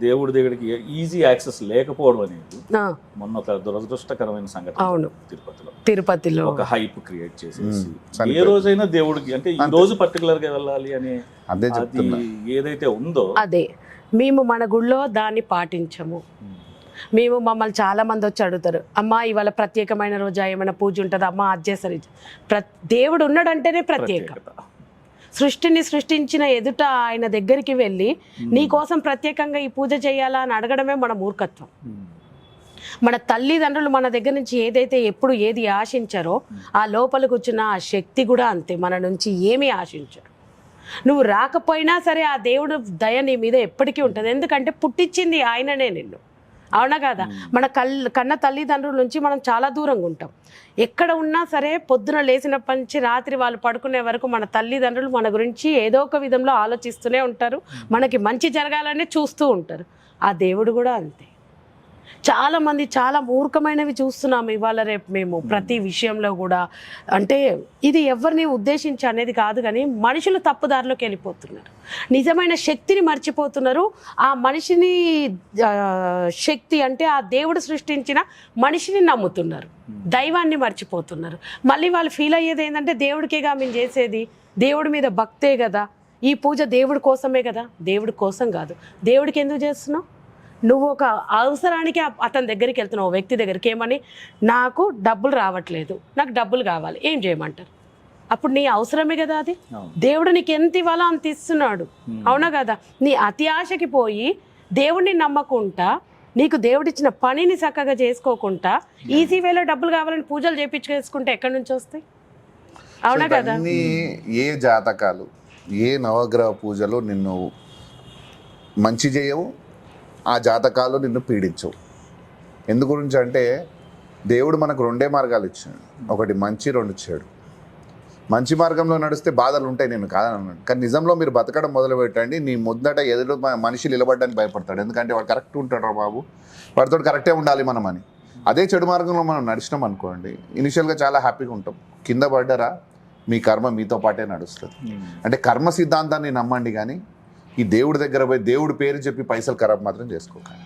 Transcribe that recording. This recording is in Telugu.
దేవుడి దగ్గరికి ఈజీ యాక్సెస్ లేకపోవడం అనేది ఆ, మొన్న ఒక దురదృష్టకరమైన సంఘటన అవును. తిరుపతిలో ఒక హైప్ క్రియేట్ చేసేసి ఏ రోజైనా దేవుడికి అంటే ఈ రోజు పర్టికులర్ గా వెళ్ళాలి అని అదే అది చెప్తున్నా. ఏదైతే ఉందో అదే మేము మన గుళ్ళో దాన్ని పాటించము. మేము మమ్మల్ని చాలా మంది వచ్చి అడుగుతారు, అమ్మా ఇవాళ ప్రత్యేకమైన రోజా, ఏమైనా పూజ ఉంటుంది అమ్మా అది చేస్తారు దేవుడు ఉన్నాడంటేనే ప్రత్యేకం. ప్రత్యేకత. సృష్టిని సృష్టించిన ఎదుట ఆయన దగ్గరికి వెళ్ళి నీ కోసం ప్రత్యేకంగా ఈ పూజ చేయాలా అని అడగడమే మన మూర్ఖత్వం. మన తల్లిదండ్రులు మన దగ్గర నుంచి ఏదైతే ఎప్పుడు ఏది ఆశించారో ఆ లోపలికి వచ్చిన ఆ శక్తి కూడా అంతే, మన నుంచి ఏమీ ఆశించరు. నువ్వు రాకపోయినా సరే ఆ దేవుడు దయ నీ మీద ఎప్పటికీ ఉంటుంది, ఎందుకంటే పుట్టించింది ఆయననే నిన్ను. అవునా కాదా? మన కన్న తల్లిదండ్రుల నుంచి మనం చాలా దూరంగా ఉంటాం. ఎక్కడ ఉన్నా సరే పొద్దున లేచినప్పటి నుంచి రాత్రి వాళ్ళు పడుకునే వరకు మన తల్లిదండ్రులు మన గురించి ఏదో ఒక విధంలో ఆలోచిస్తూనే ఉంటారు, మనకి మంచి జరగాలని చూస్తూ ఉంటారు. ఆ దేవుడు కూడా అంతే. చాలా మంది చాలా మూర్ఖమైనవి చూస్తున్నాము ఇవాళ రేపు మేము ప్రతి విషయంలో కూడా. అంటే ఇది ఎవరిని ఉద్దేశించి అనేది కాదు, కానీ మనుషులు తప్పుదారిలోకి వెళ్ళిపోతున్నారు, నిజమైన శక్తిని మర్చిపోతున్నారు. ఆ మనిషిని శక్తి అంటే ఆ దేవుడు సృష్టించిన మనిషిని నమ్ముతున్నారు, దైవాన్ని మర్చిపోతున్నారు. మళ్ళీ వాళ్ళు ఫీల్ అయ్యేది ఏంటంటే దేవుడికేగా మేము చేసేది, దేవుడి మీద భక్తే కదా, ఈ పూజ దేవుడి కోసమే కదా. దేవుడి కోసం కాదు, దేవుడికి ఎందుకు చేస్తున్నావు? నువ్వు ఒక అవసరానికి అతని దగ్గరికి వెళ్తున్నావు, వ్యక్తి దగ్గరికి, ఏమని, నాకు డబ్బులు రావట్లేదు, నాకు డబ్బులు కావాలి, ఏం చేయమంటారు? అప్పుడు నీ అవసరమే కదా అది. దేవుడు నీకు ఎంత ఇవ్వాలో అంత ఇస్తున్నాడు, అవునా కదా? నీ అతి ఆశకి పోయి దేవుడిని నమ్మకుండా, నీకు దేవుడిచ్చిన పనిని చక్కగా చేసుకోకుండా ఈజీ వేలో డబ్బులు కావాలని పూజలు చేయించుకేసుకుంటే ఎక్కడి నుంచి వస్తాయి? అవునా కదా? ఏ జాతకాలు, ఏ నవగ్రహ పూజలు నిన్ను మంచి చేయవు, ఆ జాతకాలు నిన్ను పీడించవు. ఎందు గురించి అంటే దేవుడు మనకు రెండే మార్గాలు ఇచ్చాడు, ఒకటి మంచి, రెండు చెడు. మంచి మార్గంలో నడిస్తే బాధలు ఉంటాయి, నేను కాదన్నాను, కానీ నిజంలో మీరు బతకడం మొదలు పెట్టండి, నీ ముద్దట ఎదురు మనిషి నిలబడడానికి భయపడతాడు, ఎందుకంటే వాడు కరెక్ట్ ఉంటాడు రా బాబు, వాడితో కరెక్టే ఉండాలి మనం అని. అదే చెడు మార్గంలో మనం నడిచినాం అనుకోండి, ఇనిషియల్గా చాలా హ్యాపీగా ఉంటాం, కింద పడ్డరా మీ కర్మ మీతో పాటే నడుస్తుంది. అంటే కర్మ సిద్ధాంతాన్ని నమ్మండి, కానీ ఈ దేవుడి దగ్గర పోయి దేవుడి పేరు చెప్పి పైసలు ఖరాబ్ మాత్రం చేసుకోకండి.